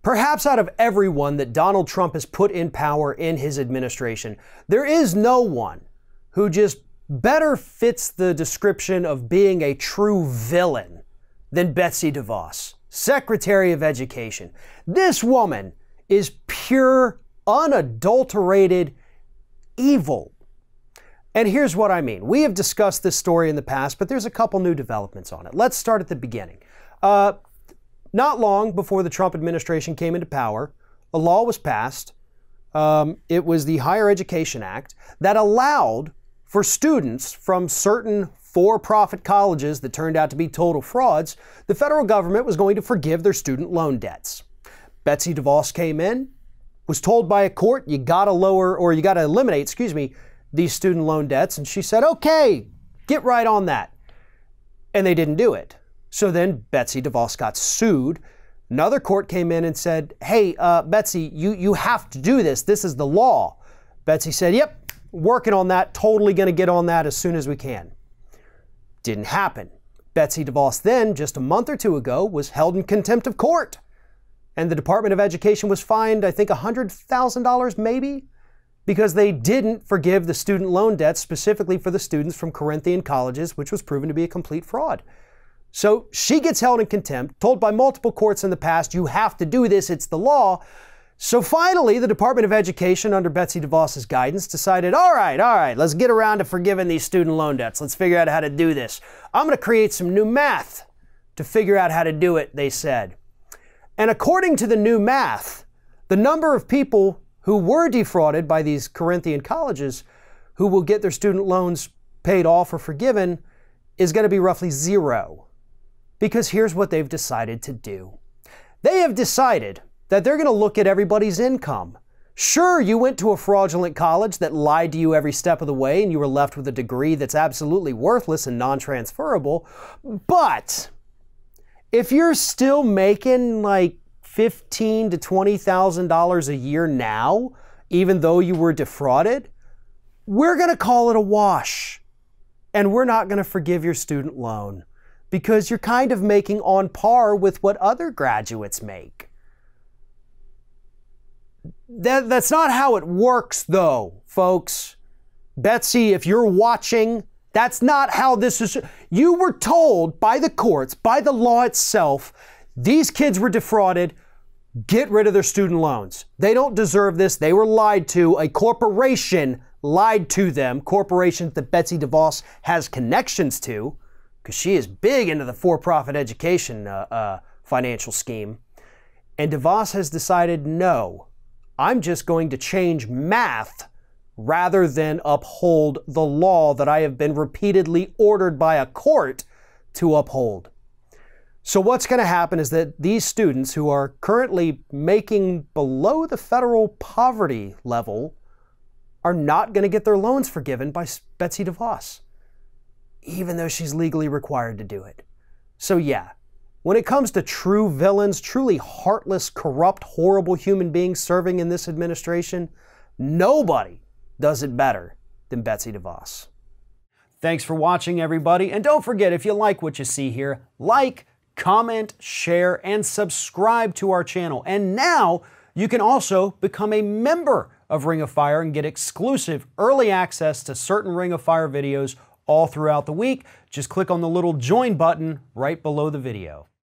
Perhaps out of everyone that Donald Trump has put in power in his administration, there is no one who just better fits the description of being a true villain than Betsy DeVos, Secretary of Education. This woman is pure, unadulterated evil. And here's what I mean. We have discussed this story in the past, but there's a couple new developments on it. Let's start at the beginning. Not long before the Trump administration came into power, a law was passed. It was the Higher Education Act that allowed for students from certain for-profit colleges that turned out to be total frauds, the federal government was going to forgive their student loan debts. Betsy DeVos came in, was told by a court, you gotta eliminate, these student loan debts. And she said, okay, get right on that. And they didn't do it. So then Betsy DeVos got sued. Another court came in and said, hey, Betsy, you have to do this. This is the law. Betsy said, yep, working on that. Totally going to get on that as soon as we can. Didn't happen. Betsy DeVos then, just a month or two ago, was held in contempt of court. And the Department of Education was fined, I think, $100,000 maybe, because they didn't forgive the student loan debts specifically for the students from Corinthian colleges, which was proven to be a complete fraud. So she gets held in contempt, told by multiple courts in the past, you have to do this, it's the law. So finally, the Department of Education, under Betsy DeVos's guidance, decided, all right, let's get around to forgiving these student loan debts. Let's figure out how to do this. I'm going to create some new math to figure out how to do it, they said. And according to the new math, the number of people who were defrauded by these Corinthian colleges who will get their student loans paid off or forgiven is going to be roughly zero. Because here's what they've decided to do. They have decided that they're going to look at everybody's income. Sure, you went to a fraudulent college that lied to you every step of the way and you were left with a degree that's absolutely worthless and non-transferable, but if you're still making like $15,000 to $20,000 a year now, even though you were defrauded, we're going to call it a wash. And we're not going to forgive your student loan because you're kind of making on par with what other graduates make. That's not how it works, though, folks. Betsy, if you're watching, that's not how this is. You were told by the courts, by the law itself, these kids were defrauded. Get rid of their student loans. They don't deserve this. They were lied to. A corporation lied to them. Corporations that Betsy DeVos has connections to, because she is big into the for-profit education financial scheme. And DeVos has decided, no, I'm just going to change math rather than uphold the law that I have been repeatedly ordered by a court to uphold. So what's going to happen is that these students who are currently making below the federal poverty level are not going to get their loans forgiven by Betsy DeVos, even though she's legally required to do it. So yeah, when it comes to true villains, truly heartless, corrupt, horrible human beings serving in this administration, nobody does it better than Betsy DeVos. Thanks for watching, everybody. And don't forget, if you like what you see here, like, comment, share, and subscribe to our channel. And now you can also become a member of Ring of Fire and get exclusive early access to certain Ring of Fire videos all throughout the week. Just click on the little join button right below the video.